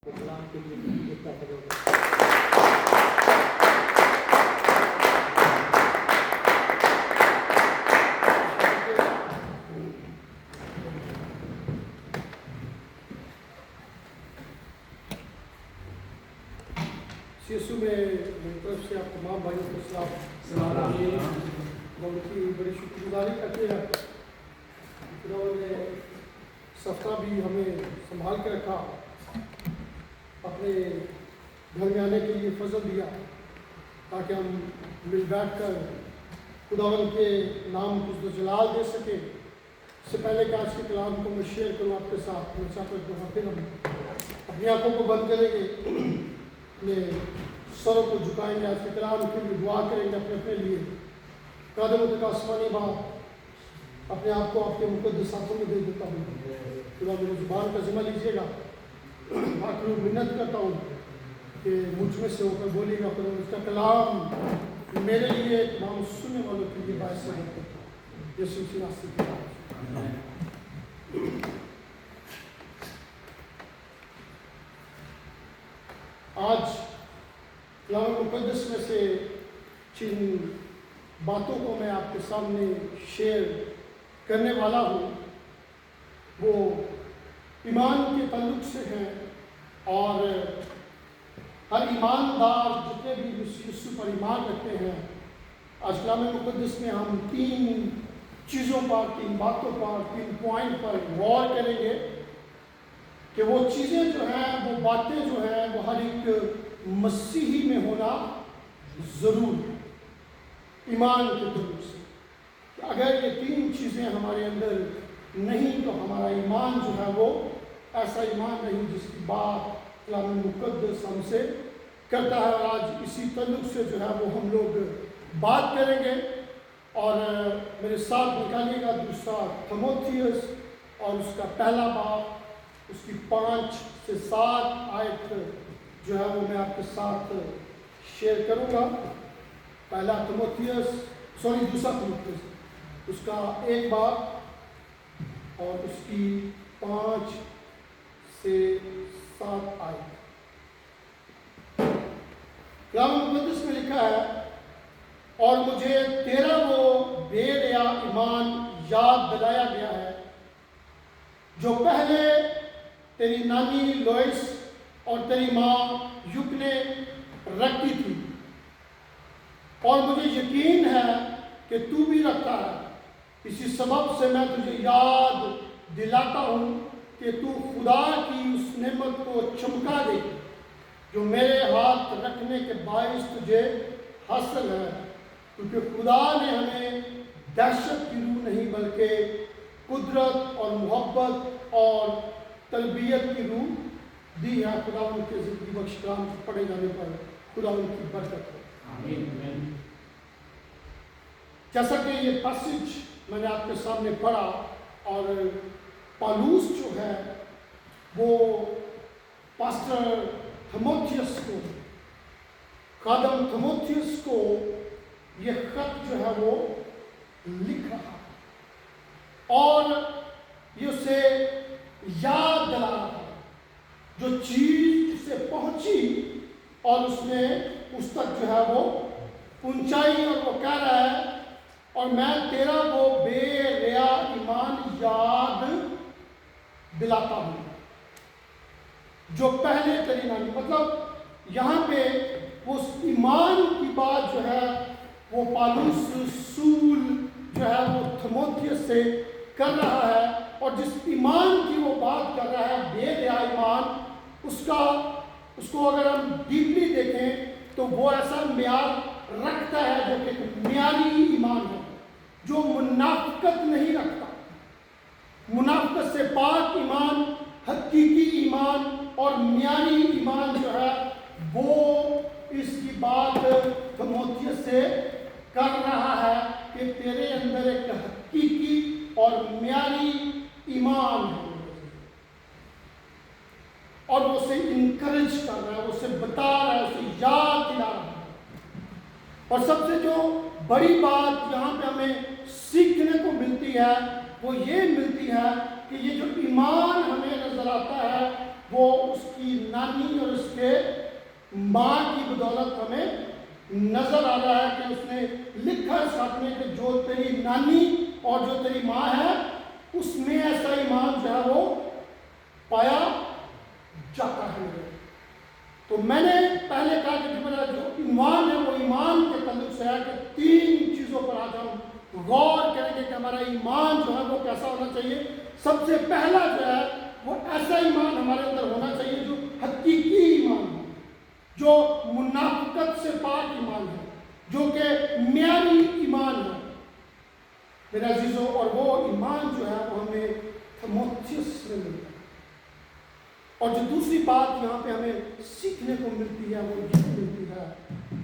کلام کے لیے کرو گے۔ یسوع میں میری طرف سے آپ تمام بھائیوں کو سلام ان کی بڑی شکر گزاری کرتے ہیں۔ خدا نے اس ہفتہ بھی ہمیں سنبھال کے رکھا، اپنے گھر میں آنے کے لیے فضل دیا تاکہ ہم مل بیٹھ کر خداوند کے نام کو عزت و جلال دے سکیں۔ اس سے پہلے کہ آج کے کلام کو میں شیئر کروں آپ کے ساتھ، میں چاہتا ہوں کہ پھر ہم اپنی آنکھوں کو بند کریں گے، اپنے سروں کو جھکائیں گے، آج کے کلام کے لیے دعا کریں گے اپنے لیے۔ قادر کا آسمانی باپ، اپنے آپ کو آپ کے مقدس ہاتھوں میں دے دیتا ہوں۔ خدا میری زبان کا ذمہ لیجیے گا۔ آخر منت کرتا ہوں کہ مجھ میں سے ہو کر بولیے گا، خدا اس کا کلام میرے لیے تمام سننے والوں کے لیے باعث برکت ہو۔ یسوع کی نام سے آج کلام مقدس میں سے جن باتوں کو میں آپ کے سامنے شیئر کرنے والا ہوں وہ ایمان کے تعلق سے ہیں، اور ہر ایماندار جتنے بھی یسوع پر ایمان رکھتے ہیں، آج کلام مقدس میں ہم تین چیزوں پر، تین باتوں پر، تین پوائنٹ پر غور کریں گے کہ وہ چیزیں جو ہیں، وہ باتیں جو ہیں، وہ ہر ایک مسیحی میں ہونا ضرور ہے ایمان کے تعلق سے۔ کہ اگر یہ تین چیزیں ہمارے اندر نہیں تو ہمارا ایمان جو ہے وہ ایسا ایمان نہیں جس کی بات کلام مقدس ہم سے کرتا ہے۔ اور آج اسی تعلق سے جو ہے وہ ہم لوگ بات کریں گے، اور میرے ساتھ نکالیے گا دوسرا تیموتھیوس اور اس کا پہلا باب، اس کی 5 سے 7 آیت جو ہے وہ میں آپ کے ساتھ شیئر کروں گا۔ پہلا دوسرا تیموتھیوس، اس کا 1 باب اور اس کی 5 سے 7 آیت۔ کلام مقدس میں لکھا ہے، اور مجھے تیرا وہ بے ریا ایمان یاد دلایا گیا ہے جو پہلے تیری نانی لوئس اور تیری ماں یوک نے رکھتی تھی، اور مجھے یقین ہے کہ تو بھی رکھتا ہے۔ اسی سبب سے میں تجھے یاد دلاتا ہوں کہ تو خدا کی اس نعمت کو چمکا دے جو میرے ہاتھ رکھنے کے باعث تجھے حاصل ہے، کیونکہ خدا نے ہمیں دہشت کی روح نہیں بلکہ قدرت اور محبت اور تربیت کی روح دی ہے۔ خدا ان کے زندگی بخش کلام پڑھے جانے پر خدا ان کی برکت ہو۔ آمین۔ جیسا کہ یہ پیسج میں نے آپ کے سامنے پڑھا، اور پالوس جو ہے وہ پاسٹر تیموتھیوس کو، خادم تیموتھیوس کو یہ خط جو ہے وہ لکھ رہا ہے، اور یہ اسے یاد دلا رہا ہے جو چیز اسے پہنچی اور اس نے اس تک جو ہے وہ پہنچائی، اور وہ کہہ رہا ہے، اور میں تیرا وہ بے ریا ایمان یاد دلاتا ہوں جو پہلے تیری نانی، مطلب یہاں پہ اس ایمان کی بات جو ہے وہ پالوس رسول جو ہے وہ تیموتھیوس سے کر رہا ہے، اور جس ایمان کی وہ بات کر رہا ہے بے ریا ایمان، اس کو اگر ہم ڈیپلی دیکھیں تو وہ ایسا معیار رکھتا ہے جو کہ معیاری ایمان ہے، جو منافقت نہیں رکھتا۔ منافقت سے پاک ایمان، حقیقی ایمان اور معیاری ایمان جو ہے وہ اس کی بات تیموتھیوس سے کر رہا ہے کہ تیرے اندر ایک حقیقی اور معیاری ایمان ہے، اور وہ اسے انکریج کر رہا ہے، اسے بتا رہا ہے، اسے یاد دلا رہا ہے۔ اور سب سے جو بڑی بات یہاں پہ ہمیں سیکھنے کو ملتی ہے وہ یہ ملتی ہے کہ یہ جو ایمان ہمیں نظر آتا ہے وہ اس کی نانی اور اس کے ماں کی بدولت ہمیں نظر آ رہا ہے کہ اس نے لکھا اس خط میں کہ جو تیری نانی اور جو تیری ماں ہے اس میں ایسا ایمان جو ہے وہ پایا جاتا ہے۔ تو میں نے پہلے کہا کہ میرا جو ایمان ہے وہ ایمان کے تعلق سے ہے کہ 3 چیزوں پر آج ہم غور کریں گے کہ ہمارا ایمان جو ہے وہ کیسا ہونا چاہیے۔ سب سے پہلا جو ہے وہ ایسا ایمان ہمارے اندر ہونا چاہیے جو حقیقی ایمان ہے، جو منافقت سے پاک ایمان ہے، جو کہ معیاری ایمان ہے میرے عزیزوں۔ اور وہ ایمان جو ہے وہ ہمیں تھموتھیوس میں ملتا ہے۔ اور جو دوسری بات یہاں پہ ہمیں سیکھنے کو ملتی ہے وہ یہ ملتی ہے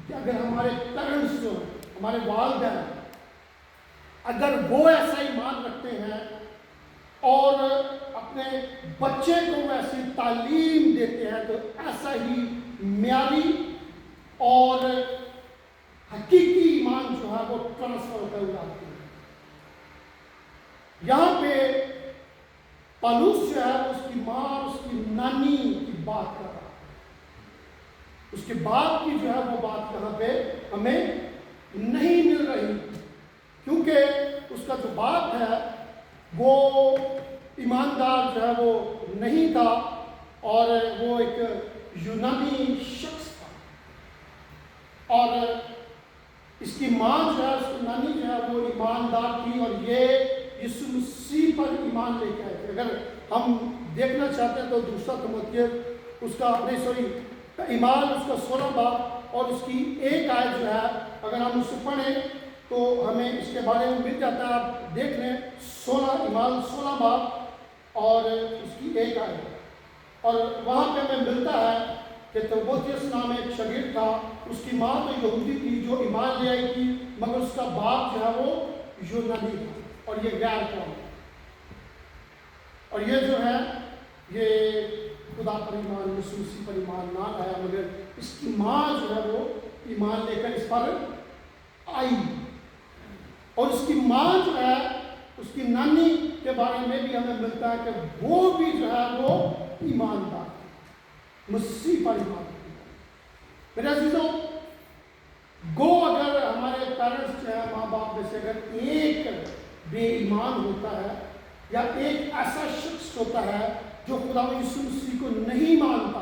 کہ اگر ہمارے پیرنٹس جو ہیں، ہمارے والدین، اگر وہ ایسا ایمان رکھتے ہیں اور اپنے بچے کو ویسی تعلیم دیتے ہیں تو ایسا ہی معیاری اور حقیقی ایمان جو ہے وہ ٹرانسفر ہوتا ہوا آتا ہے۔ یہاں پہ پالوس جو ہے اس کی ماں اور اس کی نانی کی بات کر رہا ہے، اس کے باپ کی جو ہے وہ بات یہاں پہ ہمیں نہیں مل رہی، کیونکہ اس کا جو باپ ہے وہ ایماندار جو ہے وہ نہیں تھا اور وہ ایک یونانی شخص تھا، اور اس کی ماں جو ہے، اس کی نانی جو ہے وہ ایماندار تھی اور یہ یسوع مسیح پر ایمان لے کے آئے تھے۔ اگر ہم دیکھنا چاہتے ہیں تو دوسرا تموتھیوس اس کا ایمان اس کا 16 باب اور اس کی 1 آیت جو ہے اگر ہم اسے پڑھیں تو ہمیں اس کے بارے میں مل جاتا ہے۔ آپ دیکھ لیں 16 باب اور اس کی 1 آیت، اور وہاں پہ ہمیں ملتا ہے کہ تموتھیوس نام ایک شاگرد تھا، اس کی ماں تو یہودی تھی جو ایمان لے آئی تھی، مگر اس کا باپ جو ہے وہ یونانی تھا اور یہ غیر قوم، اور یہ جو ہے یہ خدا پر ایمان، یسوع مسیح پر ایمان نہ لایا، مگر اس کی ماں جو ہے وہ ایمان لے کر اس پر آئی، اور اس کی ماں جو ہے اس کی نانی کے بارے میں بھی ہمیں ملتا ہے کہ وہ بھی جو ہے وہ ایماندار مسیح پر ایمان رکھتی ہے۔ میرے عزیزوں، گو اگر ہمارے پیرنٹس جو ہے ماں باپ میں سے اگر ایک بے ایمان ہوتا ہے یا ایک ایسا شخص ہوتا ہے جو خدا یسوع مسیح کو نہیں مانتا،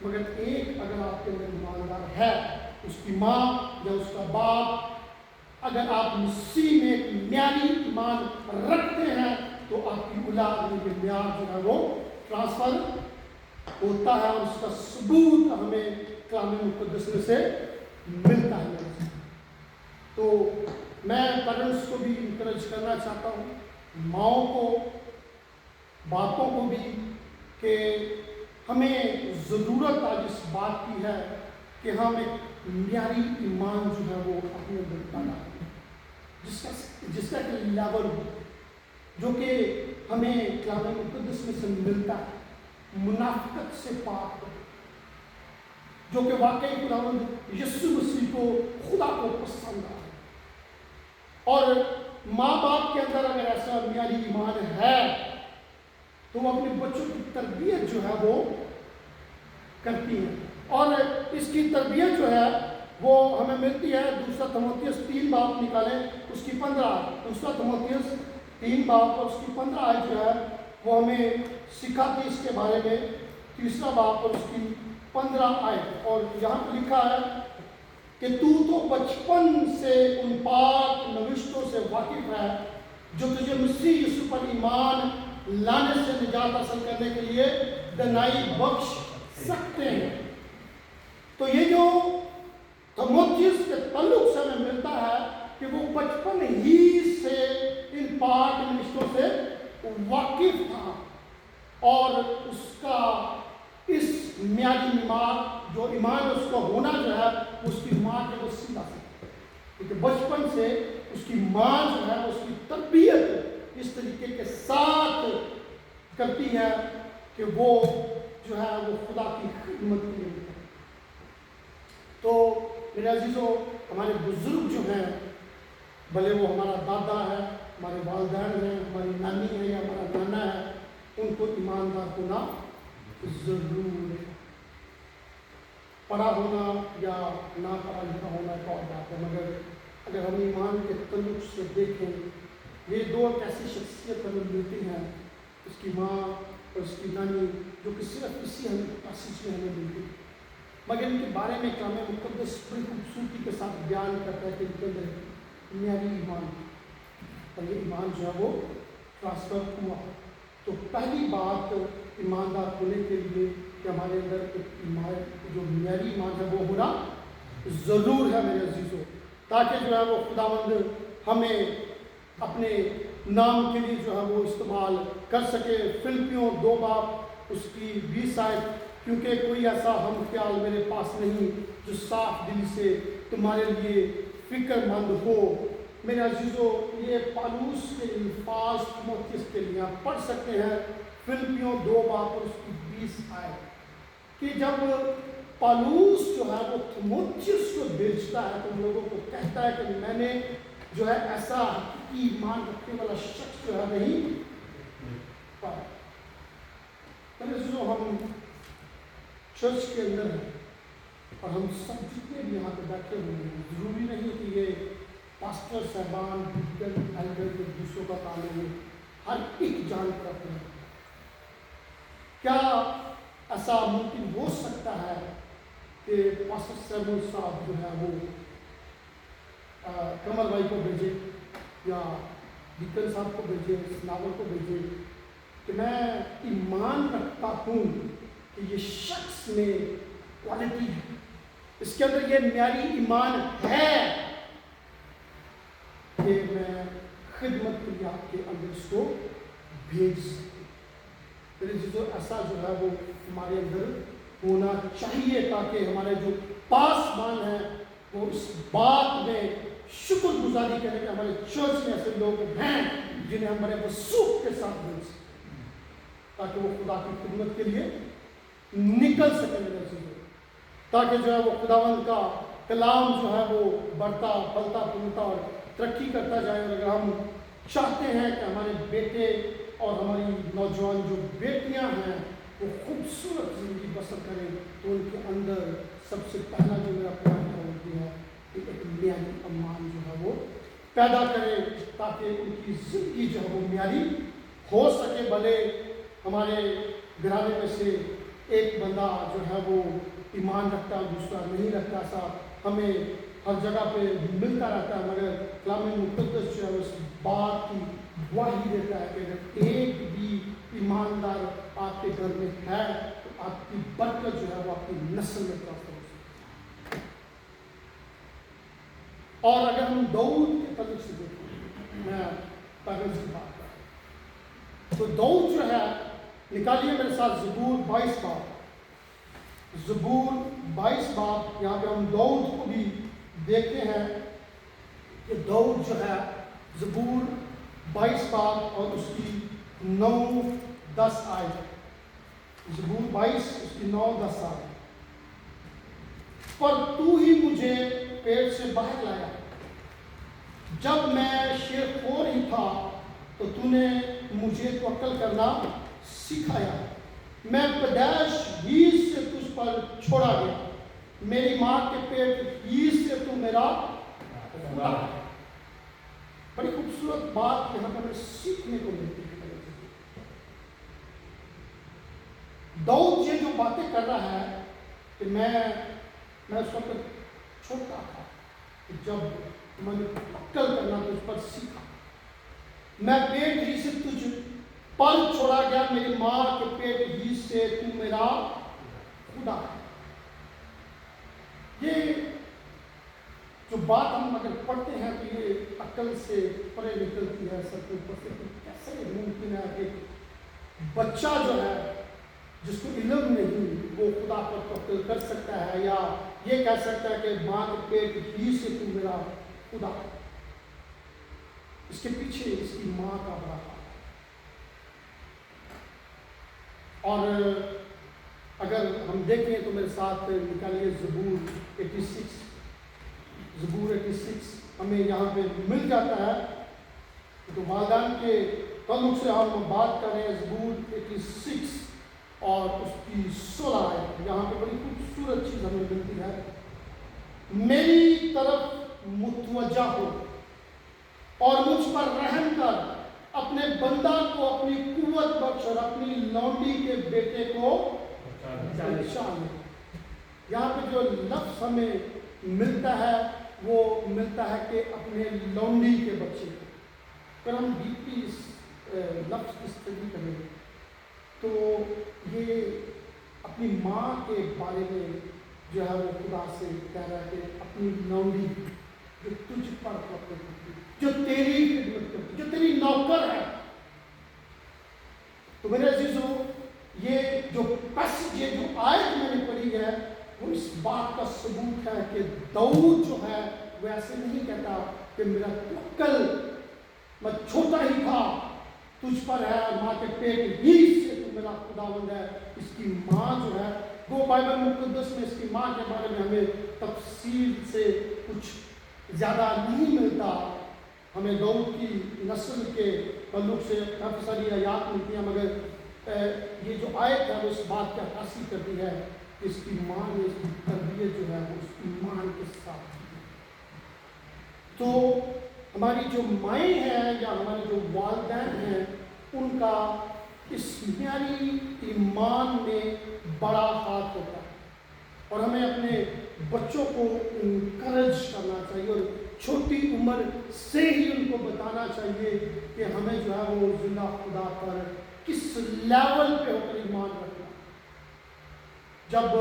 مگر ایک اگر آپ کے اندر ایماندار ہے، اس کی ماں یا اس کا باپ، اگر آپ مسیح میں ایک معیاری ایمان رکھتے ہیں تو آپ کی اولاد میں یہ معیار جو ہے وہ ٹرانسفر ہوتا ہے، اور اس کا ثبوت ہمیں کلام مقدس میں سے ملتا ہے۔ تو میں پیرنٹس کو بھی انکریج کرنا چاہتا ہوں، ماؤں کو، باپوں کو بھی، کہ ہمیں ضرورت آج اس بات کی ہے کہ ہم ایک معیاری ایمان جو ہے وہ اپنے اندر پیدا کریں، جس کا ایک لیول ہو، جو کہ ہمیں کلام مقدس میں سے ملتا ہے، منافقت سے پاک ہو، جو کہ واقعی خداوند یسوع مسیح کو، خدا کو پسند آئے۔ اور ماں باپ کے اندر اگر ایسا معیاری ایمان ہے تو وہ اپنے بچوں کی تربیت جو ہے وہ کرتی ہیں، اور اس کی تربیت جو ہے وہ ہمیں ملتی ہے۔ دوسرا تموتھیوس 3 باب نکالیں، اس کی 15، دوسرا تموتھیوس 3 باب اور اس کی 15 آیت جو ہے وہ ہمیں سکھاتی اس کے بارے میں۔ تیسرا باب اور اس کی 15 آیت، اور یہاں پہ لکھا ہے کہ تو بچپن سے ان پاک نوشتوں سے واقف ہے جو تجھے مسیح یسوع پر ایمان لانے سے نجات حاصل کرنے کے لیے دنائی بخش سکتے ہیں۔ تو یہ جو تموتھیوس کے تعلق سے ہمیں ملتا ہے کہ وہ بچپن ہی سے ان پاک نوشتوں سے واقف تھا، اور اس کا اس معیاری ایمان جو ایمان اس کو ہونا جو ہے اس کی ماں کے وسیلہ سے، کیونکہ بچپن سے اس کی ماں جو ہے اس کی تربیت اس طریقے کے ساتھ کرتی ہے کہ وہ جو ہے وہ خدا کی خدمت کے لیے ہے۔ تو میرے عزیزوں، ہمارے بزرگ جو ہیں، بھلے وہ ہمارا دادا ہے، ہمارے والدین ہیں، ہماری نانی ہے یا ہمارا نانا ہے، ان کو ایماندار ہونا ضرور ہے۔ پڑھا ہونا یا نہ پڑھا لکھا ہونا ایک اور بات ہے، مگر اگر ہم ایمان کے تعلق سے دیکھیں، یہ دو ایک ایسی شخصیت ہمیں ملتی ہیں، اس کی ماں اور اس کی نانی، جو کہ صرف اسی پیسج میں ہمیں ملتی ہے، مگر ان کے بارے میں کلام مقدس بڑی خوبصورتی کے ساتھ بیان کرتا ہے کہ ان کے اندر معیاری ایمان، اور یہ ایمان جو ہے وہ ٹرانسفر ہوا۔ تو پہلی بات ایماندار ہونے کے لیے کہ ہمارے اندر ایک ایمان، جو معیاری ایمان ہے وہ ہونا ضرور ہے میرے عزیزوں، تاکہ جو ہے وہ خداوند ہمیں اپنے نام کے لیے جو ہے وہ استعمال کر سکے۔ فلپیوں 2 باب اس کی 20 آیت، کیونکہ کوئی ایسا ہم خیال میرے پاس نہیں جو صاف دل سے تمہارے لیے فکر مند ہو۔ میرے عزیزوں، یہ پالوس کے الفاظ تیموتھیوس کے لیے آپ پڑھ سکتے ہیں، فلپیوں 2 باب اور اس کی 20 آیت، کہ جب پالوس جو ہے وہ تیموتھیوس کو بھیجتا ہے تو ان لوگوں کو کہتا ہے کہ میں نے جو ہے ایسا حقیقی ایمان رکھنے والا شخص جو ہے نہیں پایا۔ میرے عزیزوں، ہم چرچ کے اندر ہیں اور ہم سب جتنے بھی یہاں پہ بیٹھے ہوئے ہیں، ضروری نہیں کہ یہ پاسٹر صاحبان ایلڈر کے دوسروں کا کام ہے، ہر ایک جان کرتے ہیں۔ کیا ایسا ممکن ہو سکتا ہے کہ پاسٹر سیمون صاحب جو ہے وہ کمر بھائی کو بھیجے یا ڈیکن صاحب کو بھیجے، سناور کو بھیجے کہ میں ایمان رکھتا ہوں کہ یہ شخص میں کوالٹی ہے، اس کے اندر یہ معیاری ایمان ہے کہ میں خدمت کے لیے آپ کے اندر اس کو بھیج سکوں۔ میرے چیزوں، ایسا جو ہے وہ ہمارے اندر ہونا چاہیے تاکہ ہمارے جو پاسبان ہیں وہ اس بات میں شکر گزاری کریں کہ ہمارے چرچ میں ایسے لوگ ہیں جنہیں ہم بڑے وثوق کے ساتھ بھیج سکیں، تاکہ وہ خدا کی خدمت کے لیے نکل سکے میرے چیزوں، تاکہ جو ہے وہ خداوند کا کلام جو ہے وہ بڑھتا پھلتا پھولتا اور ترقی کرتا جائے۔ اور اگر ہم چاہتے ہیں کہ ہمارے بیٹے اور ہماری نوجوان جو بیٹیاں ہیں وہ خوبصورت زندگی بسر کریں، تو ان کے اندر سب سے پہلا جو میرا پوائنٹ ہوتی ہے کہ ایک معیاری ایمان جو ہے وہ پیدا کریں، تاکہ ان کی زندگی جو ہے وہ معیاری ہو سکے۔ بھلے ہمارے گھرانے میں سے ایک بندہ جو ہے وہ ایمان رکھتا ہے، دوسرا نہیں رکھتا، ایسا ہمیں ہر جگہ پہ ملتا رہتا ہے، مگر کلام مقدس جو ہے اس بات کی گواہی دیتا ہے کہ اگر ایک بھی ایماندار آپ کے گھر میں ہے تو آپ کی برکت جو ہے وہ آپ کی نسل میں ٹرانسفر ہو سکتی ہے۔ اور اگر ہم داؤد کے تعلق سے دیکھیں، میں پیغمبر کی بات کر رہا ہوں، تو داؤد جو ہے، نکالیے میرے ساتھ زبور 22 باب، زبور 22 باب، یہاں پہ ہم داؤد کو بھی دیکھتے ہیں کہ داؤد جو ہے زبور 22 باب اور اس کی 9-10 آیت، زبور 22 اس کی 9-10 آیت، پر تو ہی مجھے پیٹ سے باہر لایا، جب میں شیر خور ہی تھا تو تو نے مجھے توکل کرنا سکھایا، میں پیدائش ہی سے تجھ پر چھوڑا گیا، میری ماں کے پیٹ ہی سے تو میرا خدا ہے۔ بڑی خوبصورت بات یہاں پر ہمیں سیکھنے کو ملتی ہے۔ داؤد یہ جو باتیں کر رہا ہے کہ میں اس وقت چھوٹا تھا کہ جب میں نے توکل کرنا تجھ پر سیکھا، میں پیٹ ہی سے تجھ پر چھوڑا گیا، میری ماں کے پیٹ ہی سے تو میرا خدا ہے۔ یہ جو بات ہم اگر پڑھتے ہیں تو یہ عقل سے پرے نکلتی ہے، سب کے اوپر سے کیسے ممکن ہے کہ بچہ جو ہے جس کو علم نہیں وہ خدا پر توکل کر سکتا ہے، یا یہ کہہ سکتا ہے کہ ماں کے پیٹ ہی سے تو میرا خدا ہے۔ اس کے پیچھے اس کی ماں کا بڑا ہاتھ ہے۔ اور اگر ہم دیکھیں تو میرے ساتھ نکالیے زبور 86، زبور 86 ہمیں یہاں پہ مل جاتا ہے۔ تو والدین کے تعلق سے ہم بات کر رہے ہیں، زبور 86 اور اس کی 16 آیت. یہاں پہ بڑی خوبصورت چیز ہمیں ملتی ہے. میری طرف متوجہ ہو اور مجھ پر رحم کر، اپنے بندہ کو اپنی قوت بخش اور اپنی لونڈی کے بیٹے کو بچا لے. یہاں پہ جو لفظ ہمیں ملتا ہے وہ ملتا ہے کہ اپنے لونڈی کے بچے کو. اگر ہم ڈیپلی اس لفظ کی اسٹڈی کریں تو یہ اپنی ماں کے بارے میں جو ہے وہ خدا سے کہہ رہا ہے کہ اپنی لونڈی جو تجھ پر کرتی، جو تیری خدمت کرتی، جو تیری نوکر ہے. تو میرے عزیزو، یہ جو آیت میں نے پڑھی ہے وہ اس بات کا ثبوت ہے کہ داؤد جو ہے وہ ایسے نہیں کہتا کہ میرا توکل، میں چھوٹا ہی تھا، تجھ پر ہے، اور ماں کے پیٹ ہی سے تو میرا خداوند ہے. اس کی ماں جو ہے وہ بائبل مقدس میں اس کی ماں کے بارے میں ہمیں تفصیل سے کچھ زیادہ نہیں ملتا. ہمیں داؤد کی نسل کے تعلق سے کافی ساری آیات ملتی ہیں، مگر یہ جو آیت ہے وہ اس بات کی عکاسی کرتی ہے کہ اس کی ماں نے اس کی تربیت جو ہے وہ اس ایمان کے ساتھ کی. تو ہماری جو مائیں ہیں یا ہمارے جو والدین ہیں ان کا اس معیاری ایمان میں بڑا ہاتھ ہوتا ہے، اور ہمیں اپنے بچوں کو انکریج کرنا چاہیے اور چھوٹی عمر سے ہی ان کو بتانا چاہیے کہ ہمیں جو ہے وہ زندہ خدا پر کس لیول پہ ہو کر ایمان رکھنا. جب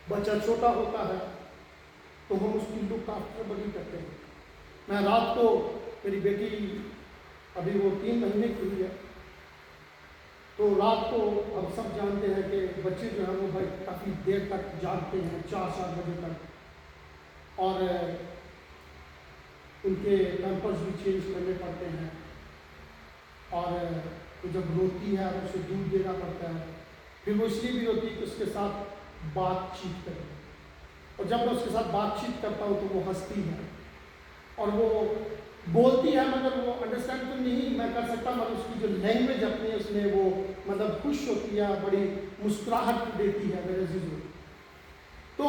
بچہ چھوٹا ہوتا ہے تو ہم اس کی لک آفٹر بڑی کرتے ہیں. میں رات کو، میری بیٹی ابھی وہ 3 مہینے کی ہوئی ہے، تو رات کو اب سب جانتے ہیں کہ بچے جو ہیں وہ بھائی کافی دیر تک جاگتے ہیں، 4-4 بجے تک، اور ان کے پیمپرز بھی چینج کرنے پڑتے ہیں، اور وہ جب روتی ہے اسے دودھ دینا پڑتا ہے. پھر وہ اس لیے بھی روتی ہے کہ اس کے ساتھ بات چیت کرے، اور جب میں اس کے ساتھ بات چیت کرتا ہوں تو وہ ہنستی ہے اور وہ بولتی ہے، مگر وہ انڈرسٹینڈ تو نہیں میں کر سکتا، مگر اس کی جو لینگویج اپنی اس میں وہ مطلب خوش ہوتی ہے، بڑی مسکراہٹ دیتی ہے میرے عزیزوں. تو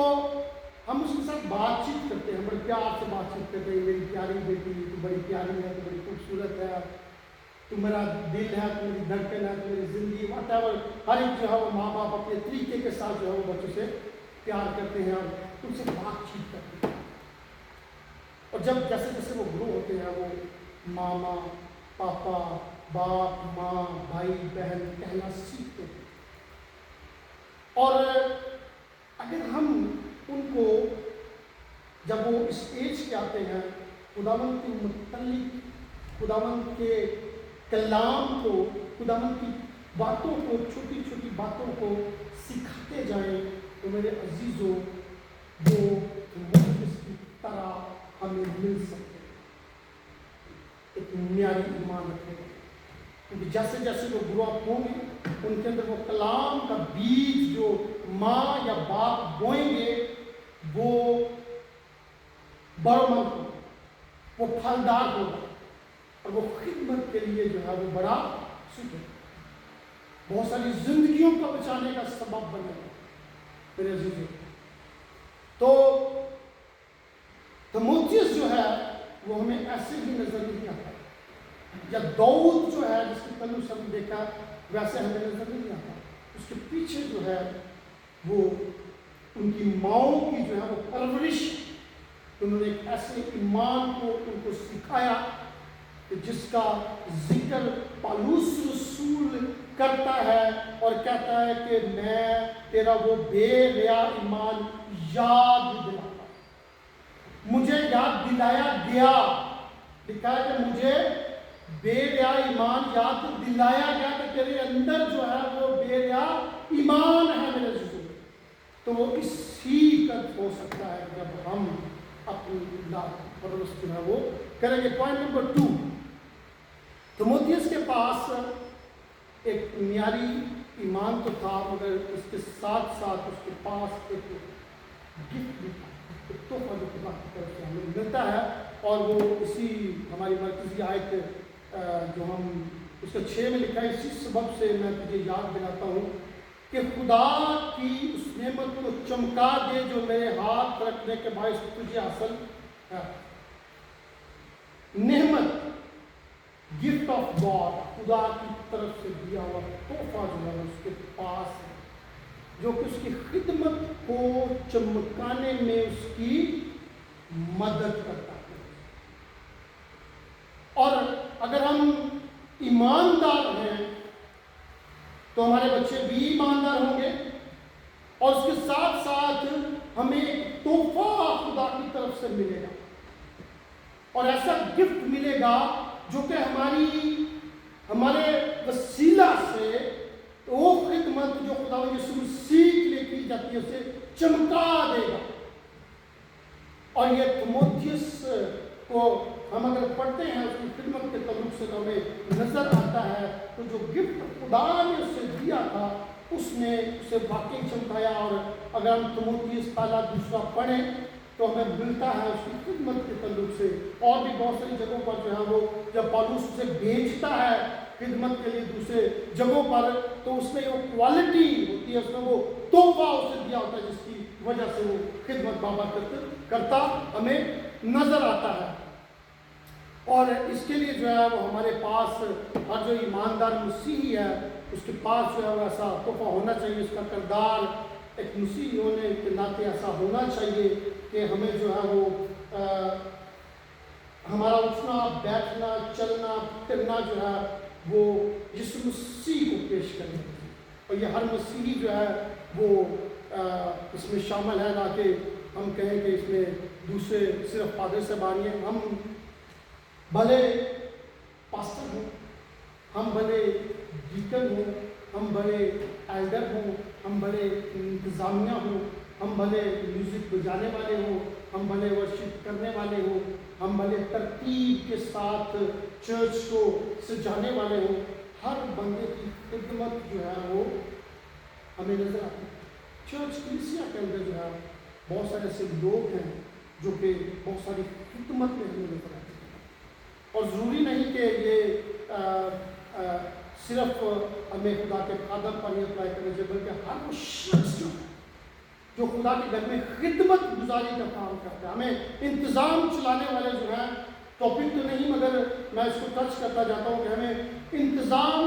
ہم اس کے ساتھ بات چیت کرتے ہیں، بڑے پیار سے بات چیت کرتے ہیں. میری پیاری بیٹی، تو بڑی پیاری ہے، تو بڑی خوبصورت ہے، تو میرا دل ہے، تو میری دھڑکن ہے، تو میری زندگی، واٹ ایور. ہر ایک جو ہے وہ ماں باپ اپنے طریقے کے ساتھ جو ہے وہ بچوں سے پیار کرتے ہیں اور ان سے بات چیت کرتے ہیں. اور جب جیسے جیسے وہ گرو ہوتے ہیں وہ ماما، پاپا، باپ، ماں، بھائی، بہن کہنا سیکھتے ہیں. اور اگر ہم ان کو جب وہ اس ایج کے آتے ہیں خداوند کے متعلق، خداوند کے کلام کو، خداوند کی باتوں کو، چھوٹی چھوٹی باتوں کو سکھاتے جائیں تو میرے عزیزوں وہ محدث کی طرح ہمیں مل سکتے ہیں. ایک معیاری ایمان رکھنے کا، کیونکہ جیسے جیسے وہ گرو اپ ہوں گے ان کے اندر وہ کلام کا بیج جو ماں یا باپ بوئیں گے وہ برمند ہوگا، وہ پھلدار ہوگا، اور وہ خدمت کے لیے جو ہے وہ بڑا سکھ ہے، بہت ساری زندگیوں کو بچانے کا سبب بنے گا میرے عزیزوں. تو تیموتھیوس جو ہے وہ ہمیں ایسے ہی نظر نہیں آتا، یا داؤد جو ہے جس کی تعلق ہم دیکھا ویسے ہمیں نظر نہیں آتا. اس کے پیچھے جو ہے وہ ان کی ماؤں کی جو ہے وہ پرورش، انہوں نے ایک ایسے ایمان کو ان کو سکھایا کہ جس کا ذکر پالوس رسول کرتا ہے اور کہتا ہے کہ میں تیرا وہ بے ریا ایمان یاد دلاتا، مجھے یاد دلایا گیا. لکھا ہے کہ مجھے بے ریا ایمان یاد دلایا گیا کہ تیرے اندر جو ہے وہ بے ریا ایمان ہے میرے عزیزوں. تو وہ اسی کا ہو سکتا ہے جب ہم اپنی پرورش جو ہے وہ کریں گے. پوائنٹ نمبر 2، تیموتھیوس کے پاس ایک معیاری ایمان تو تھا، مگر اس کے ساتھ ساتھ اس کے پاس ایک گفٹ بھی تھا، ایک تحفہ جو خدا کی طرف سے ہمیں ملتا ہے. اور وہ اسی ہماری مرکزی آیت جو ہم اس کا 6 میں لکھا ہے، اسی سبب سے میں تجھے یاد دلاتا ہوں کہ خدا کی اس نعمت کو چمکا دے جو میرے ہاتھ رکھنے کے باعث تجھے حاصل ہے۔ نعمت، گفٹ آف گاڈ، خدا کی طرف سے دیا ہوا تحفہ جو ہے اس کے پاس ہے، جو کہ اس کی خدمت کو چمکانے میں اس کی مدد کرتا ہے۔ اور اگر ہم ایماندار ہیں تو ہمارے بچے بھی ایماندار ہوں گے، اور اس کے ساتھ ساتھ ہمیں ایک تحفہ خدا کی طرف سے ملے گا، اور ایسا گفٹ ملے گا جو کہ ہمارے وسیلہ سے وہ خدمت جو خدا یسوع مسیح کے لیے کی جاتی ہے اسے چمکا دے گا۔ اور یہ تیموتھیوس کو ہم اگر پڑھتے ہیں اس کی خدمت کے تعلق سے تو ہمیں نظر آتا ہے تو جو گفٹ خدا نے اسے دیا تھا اس نے اسے واقعی چمکایا۔ اور اگر ہم تیموتھیوس پہلا دوسرا پڑھیں تو ہمیں ملتا ہے اس کی خدمت کے تعلق سے، اور بھی بہت ساری جگہوں پر جو ہے وہ جب پالوس اسے بھیجتا ہے خدمت کے لیے دوسرے جگہوں پر تو اس میں وہ کوالٹی ہوتی ہے، اس میں وہ تحفہ اسے دیا ہوتا ہے جس کی وجہ سے وہ خدمت بابرکت کرتا ہمیں نظر آتا ہے۔ اور اس کے لیے جو ہے وہ ہمارے پاس ہر جو ایماندار مسیحی ہے اس کے پاس جو ہے وہ ایسا تحفہ ہونا چاہیے، اس کا کردار ایک مسیحی ہونے کے ناطے ایسا ہونا چاہیے کہ ہمیں جو ہے وہ ہمارا اٹھنا بیٹھنا چلنا پھرنا جو ہے وہ یسوع مسیح کو پیش کرنا، اور یہ ہر مسیحی جو ہے وہ اس میں شامل ہے، نہ کہ ہم کہیں کہ اس میں دوسرے صرف فادر صاحبان ہیں۔ ہم بھلے پاسٹر ہوں، ہم بھلے ڈیکن ہوں، ہم بھلے ایلڈر ہوں، ہم بھلے انتظامیہ ہوں، ہم بھلے میوزک بجانے والے ہوں، ہم بھلے ورشپ کرنے والے ہوں، ہم بھلے ترتیب کے ساتھ چرچ کو سجانے والے ہوں، ہر بندے کی خدمت جو ہے وہ ہمیں نظر آتی ہے۔ چرچ کلیسیا کے اندر جو ہے بہت سارے ایسے لوگ ہیں جو کہ بہت ساری خدمت میں ہمیں نظر آتے ہیں، اور ضروری نہیں کہ یہ صرف ہمیں خدا کے خادم پر ہی اپلائی کرنا چاہیے، بلکہ ہر وہ شخص جو خدا کے گھر میں خدمت گزاری کا کام کرتا ہے۔ ہمیں انتظام چلانے والے جو ہیں، ٹاپک تو نہیں مگر میں اس کو ٹچ کرتا جاتا ہوں کہ ہمیں انتظام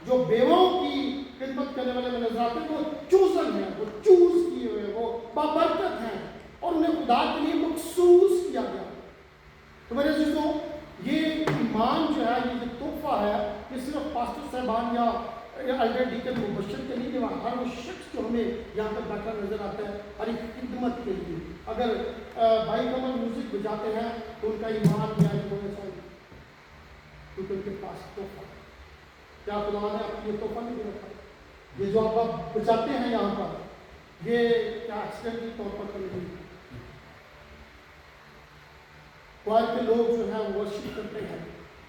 جو بیواؤں کی خدمت کرنے والے میں نظر آتے ہیں وہ چوزن ہیں، وہ چوز کیے ہوئے، وہ بابرکت ہیں، اور انہیں خدا کے لیے مخصوص کیا گیا۔ تو میرے عزیزوں، یہ ایمان جو ہے، یہ جو تحفہ ہے، یہ صرف پاسٹر صاحبان یا ایلڈر ڈیکن مبشر کے لیے، ہر وہ شخص جو ہمیں یہاں پر بیٹھا نظر آتا ہے ہماری خدمت کے لیے۔ اگر بھائی کمر میوزک بجاتے ہیں تو ان کا ایمان بھی ہونا چاہیے، کیونکہ ان کے پاس تحفہ ہے۔ کیا خدا نے آپ کو یہ تحفہ نہیں دے رکھا؟ یہ جو آپ بچاتے ہیں یہاں پر، یہ کیا ایکسیڈنٹلی طور پر تو نہیں؟ کوائر کے لوگ جو ہیں وہ ورشپ کرتے ہیں،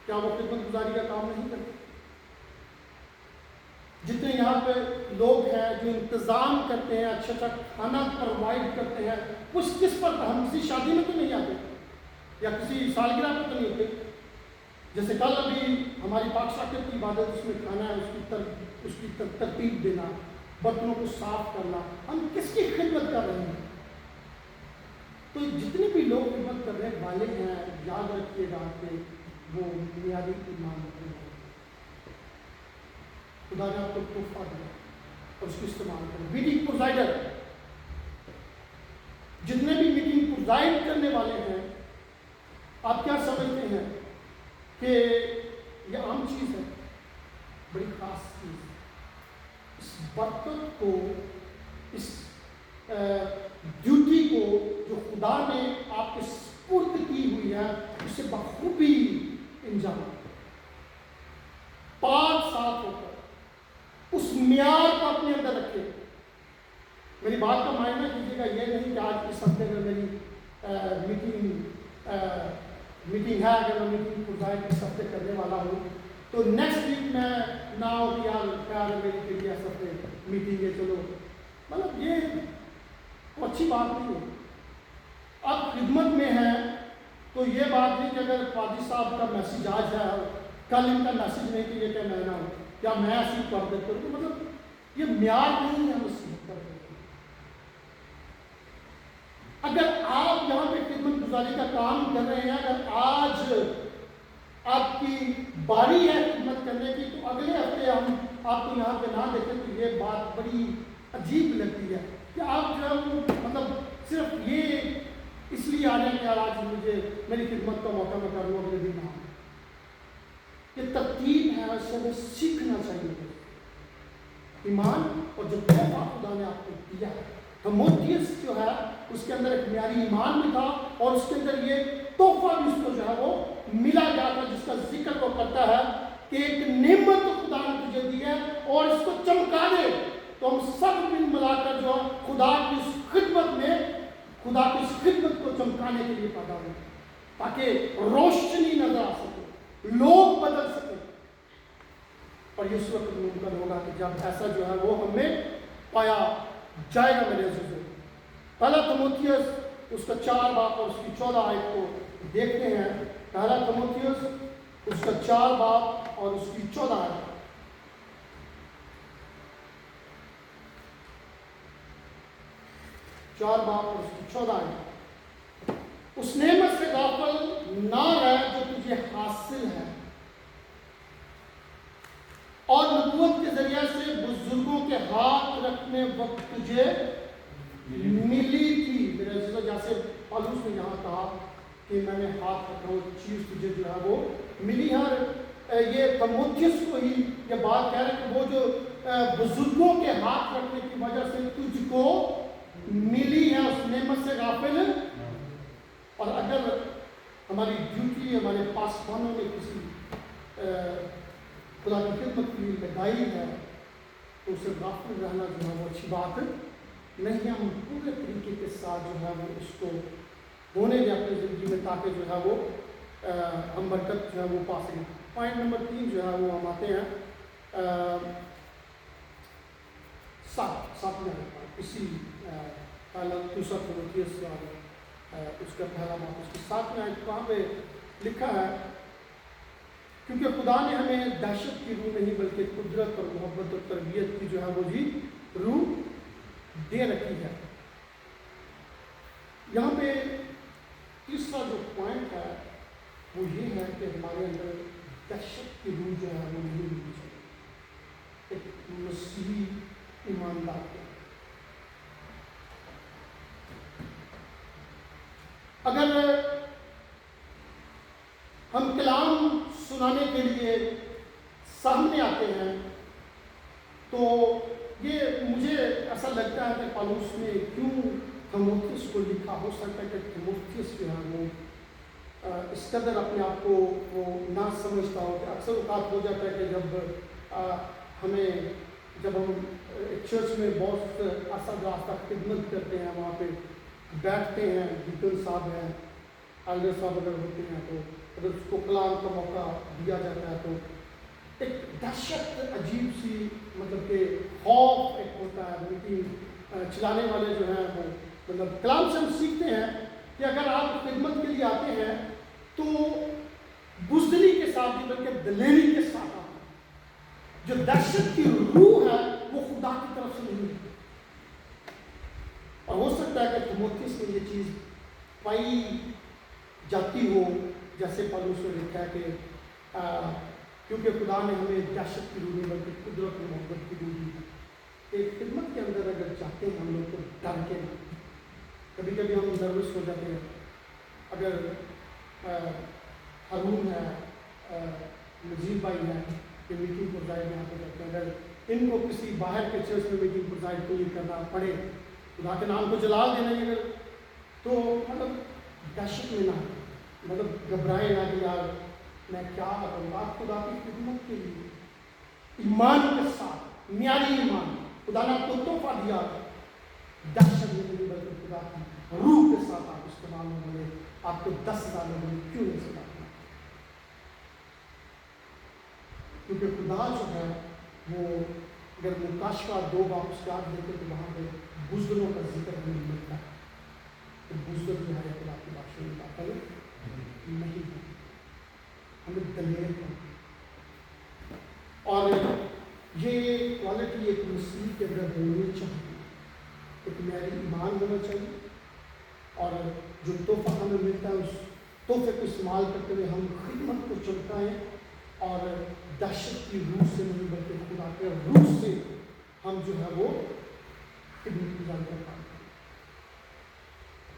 کیا وہ خدمت گزاری کا کام نہیں کرتے؟ جتنے یہاں پہ لوگ ہیں جو انتظام کرتے ہیں، اچھا کھانا پرووائڈ کرتے ہیں، وہ کس پر؟ ہم کسی شادی میں تو نہیں آتے یا کسی سالگرہ میں تو نہیں ہوتے۔ جیسے کل ابھی ہماری پاک شاکر کی عبادت، اس میں کھانا ہے، اس کی ترتیب دینا، برتنوں کو صاف کرنا، ہم کس کی خدمت کر رہے ہیں؟ تو جتنے بھی لوگ خدمت کرنے والے ہیں، یاد رکھیے گا کہ وہ بنیادی ایمان رکھنے والے ہیں۔ خدا نے آپ کو تحفہ دیا اور اس کو استعمال کریں۔ میٹنگ پروزائڈر، جتنے بھی میٹنگ پروزائڈ کرنے والے ہیں، آپ کیا سمجھتے ہیں کہ یہ عام چیز ہے؟ بڑی خاص چیز ہے۔ اس برکت کو، اس ڈیوٹی کو جو خدا نے آپ کے سپرد کی ہوئی ہے، اسے بخوبی انجام پاک صاف ہو کر اس معیار کو اپنے اندر رکھے۔ میری بات کا معنی کیجیے گا یہ نہیں کہ آج اس ہفتے میں میری میٹنگ ہے، اگر میں میٹنگ پروزائڈ اس ہفتے کرنے والا ہوں تو نیکسٹ ویک میں نہ ہو کہ یار خیال ہے میری کے لیے اس ہفتے میٹنگ ہے، چلو، مطلب یہ اچھی بات نہیں ہے۔ آپ خدمت میں ہیں تو یہ بات نہیں کہ اگر قاضی صاحب کا میسیج آ جائے کل ان کا میسج نہیں کہ یہ کیا میں نہ ہوں یا میں ایسی کر دیتا ہوں. مطلب یہ معیار نہیں ہے نصیحت کرنے کا. اگر آپ یہاں پہ خدمت گزاری کا کام کر رہے ہیں, اگر آج آپ کی باری ہے خدمت کرنے کی, تو اگلے ہفتے ہم آپ کو یہاں پہ نہ دیکھیں تو یہ بات بڑی عجیب لگتی ہے کہ آپ جو ہے وہ مطلب صرف یہ اس لیے آ رہے ہیں کہ آج مجھے میری خدمت کا موقع میں کر لوں, اگلے دن نہ. یہ ترتیب ہے, اس سے ہمیں سیکھنا چاہیے. ایمان اور جو تحفہ خدا نے آپ کو دیا ہے, تیموتھیوس جو ہے اس کے اندر ایک معیاری ایمان بھی تھا, اور اس کے اندر یہ تحفہ بھی اس کو جو ہے وہ ملا گیا تھا, جس کا ذکر وہ کرتا ہے کہ ایک نعمت خدا نے تجھے دی ہے اور اس کو چمکا دے. تو ہم سب مل ملا کر جو خدا کی اس خدمت میں, خدا کی اس خدمت کو چمکانے کے لیے پیدا ہو, تاکہ روشنی نظر آ سکے, لوگ بدل سکے. اور اس وقت ممکن ہوگا کہ جب ایسا جو ہے وہ ہمیں پایا جائے گا. میرے عزیزو, پہلا تیموتھیوس اس کا 4 باب اور اس کی 14 آیت کو دیکھتے ہیں. پہلا تیموتھیوس اس کا 4 باب اور اس کی 14 آیت. چار باب اور اس کی 14 آیت. اس نعمت سے غافل نہ رہ جو تجھے حاصل ہے, اور نبوت کے ذریعے سے بزرگوں کے ہاتھ رکھنے وقت تجھے ملی تھی. میرے عزیزو, جیسے پالوس نے یہاں کہا کہ میں نے ہاتھ رکھا وہ چیز تجھے جو ہے وہ ملی ہے, اور یہ تیموتھیوس کو ہی یہ بات کہہ رہے ہیں کہ وہ جو بزرگوں کے ہاتھ رکھنے کی وجہ سے تجھ کو ملی ہے, اس نعمت سے غافل. اور اگر ہماری ڈیوٹی ہمارے پاسبانوں نے کسی خدا کی خدمت کی لگائی ہے تو اسے غافل رہنا جو ہے وہ اچھی بات نہیں. ہم پورے طریقے کے ساتھ جو ہے وہ اس کو ہونے دیں اپنی زندگی میں, تاکہ جو ہے وہ ہم برکت جو ہے وہ پا سکیں. پوائنٹ نمبر 3 جو ہے وہ ہم آتے ہیں 7 میں اسی پہلا دوسرا تیموتھیوس اور اس کا پہلا باب اس کی 7 میں کہاں پہ لکھا ہے, کیونکہ خدا نے ہمیں دہشت کی روح نہیں بلکہ قدرت اور محبت اور تربیت کی جو ہے وہ جی روح دے رکھی ہے. یہاں پہ تیسرا جو پوائنٹ ہے وہ یہ ہے کہ ہمارے اندر دہشت کی روح جو ہے وہ نہیں ہونی چاہیے. ایک مسیحی ایماندار کو اگر ہم کلام سنانے کے لیے سامنے آتے ہیں تو یہ مجھے ایسا لگتا ہے کہ پالوس نے کیوں تیموتھیوس کو لکھا. ہو سکتا ہے کہ تیموتھیوس جو ہے وہ اس قدر اپنے آپ کو وہ نہ سمجھتا ہو کہ اکثر اوقات ہو جاتا ہے کہ جب ہم چرچ میں بہت عرصہ دراز خدمت کرتے ہیں, وہاں پہ بیٹھتے ہیں, ڈیکن صاحب ہیں, ایلڈر صاحب اگر ہوتے ہیں, تو اگر اس کو کلام کا موقع دیا جاتا ہے تو ایک دہشت عجیب سی, مطلب کہ خوف ایک ہوتا ہے. میٹنگ چلانے والے جو ہیں وہ مطلب کلام سے ہم سیکھتے ہیں کہ اگر آپ خدمت کے لیے آتے ہیں تو بزدلی کے ساتھ بھی بلکہ دلیری کے ساتھ آتے ہیں. جو دہشت کی روح ہے وہ خدا کی طرف سے نہیں ہے. اور ہو سکتا ہے کہ تیموتھیوس میں یہ چیز پائی جاتی ہو, جیسے پالوس نے لکھا ہے کہ کیونکہ خدا نے ہمیں دہشت کی روح نہیں بلکہ قدرت اور محبت کی روح دی ہے. ایک خدمت کے اندر اگر چاہتے ہیں ہم لوگ تو ڈر کے نہ, کبھی کبھی ہم نروس ہو جاتے ہیں. اگر ہارون ہے, نذیر بھائی ہے, کہ میٹنگ پر ظاہر یہاں پہ کرتے ہیں, اگر ان کو کسی باہر کے چرچ میں میٹنگ پر ظاہر کوئی کرنا پڑے, خدا کے نام کو جلال دینا ہے اگر, تو مطلب دہشت میں نہ, مطلب گھبرائے نہ کہ یار میں کیا کروں گا. خدا کی خدمت کے لیے ایمان کے ساتھ, معیاری ایمان, خدا نے آپ کو تحفہ دیا, دہشت میں نہیں بلکہ خدا کی روح کے ساتھ آپ استعمال میں بولے. آپ کو 10,000 لوگوں نے کیوں نہیں سکھایا؟ کیونکہ خدا جو ہے وہ اگر مکاشفہ 2 باب اس کے آگے دیکھیں تو وہاں پہ بزدلوں کا ذکر ہمیں ملتا ہے. تو بزدل جو ہے خدا کی بادشاہی میں داخل نہیں ہے. ہمیں دلیر ہونا, معیاری ایمان ہونا چاہیے، اور جو تحفہ ہمیں ملتا ہے اس تحفے کو استعمال کرتے ہوئے ہم خدمت کو چمکائیں، اور دہشت کی روح سے نہیں بلکہ خدا کے روح سے ہم جو ہے وہ خدمت گزار کر پائیں۔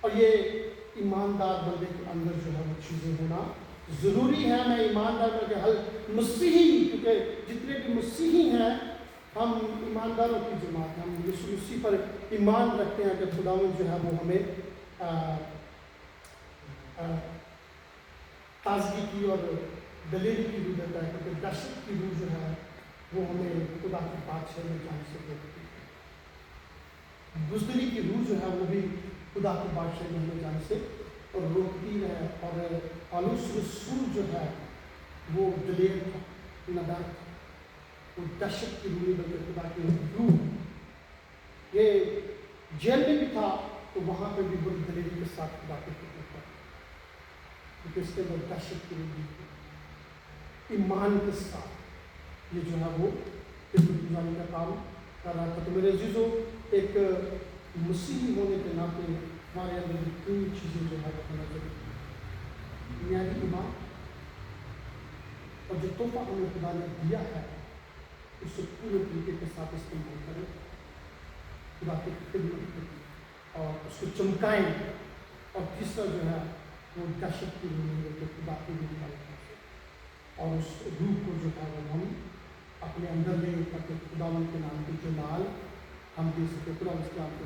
اور یہ ایماندار بندے کے اندر جو ہے وہ چیزیں ہونا ضروری ہے۔ میں ایماندار بندے ہر مسیحی، کیونکہ جتنے بھی مسیحی ہیں ہم ایمانداروں کی جماعت ہیں، ہم یسوع مسیح پر ایمان رکھتے ہیں کہ خداوند جو ہے وہ ہمیں تازگی کی اور دلیری کی روح دیتا ہے، کیونکہ دہشت کی روح جو ہے وہ ہمیں خدا کی بادشاہ میں جان سے روکتی ہے، بزدلی کی روح جو ہے وہ بھی خدا کی بادشاہ میں ہمیں جان سے روکتی ہے۔ اور پالوس رسول جو ہے وہ دلیر تھا، ندار تھا، وہ دہشت کی روح بلکہ خدا کی روح، یہ جیل میں بھی تھا تو وہاں پہ بھی بڑی دلیری کے ساتھ خدا کی خدمت کرتا، کیونکہ اس کے اندر دہشت کی روح تھی، ایمان کے ساتھ یہ جو ہے وہ خدمت گزاری کا کام کر رہا تھا۔ تو میرے عزیزو، ایک مسیحی ہونے کے ناطے ہمارے اندر تین چیزیں جو ہے وہ ہونا ضروری ہے: معیاری ایمان، اور جو تحفہ ہمیں خدا نے دیا ہے اس سے پورے طریقے کے ساتھ استعمال کریں، خدا کی خدمت کریں اور اس کو چمکائیں، اور تیسرا جو ہے وہ دہشت کی روح ہے کہ خدا کی روح اور اس روح کو جو ہے وہ ہم اپنے اندر لیں تاکہ خداوند کے نام کے جلال ہم دے سکیں۔ خدا اس کے آپ کو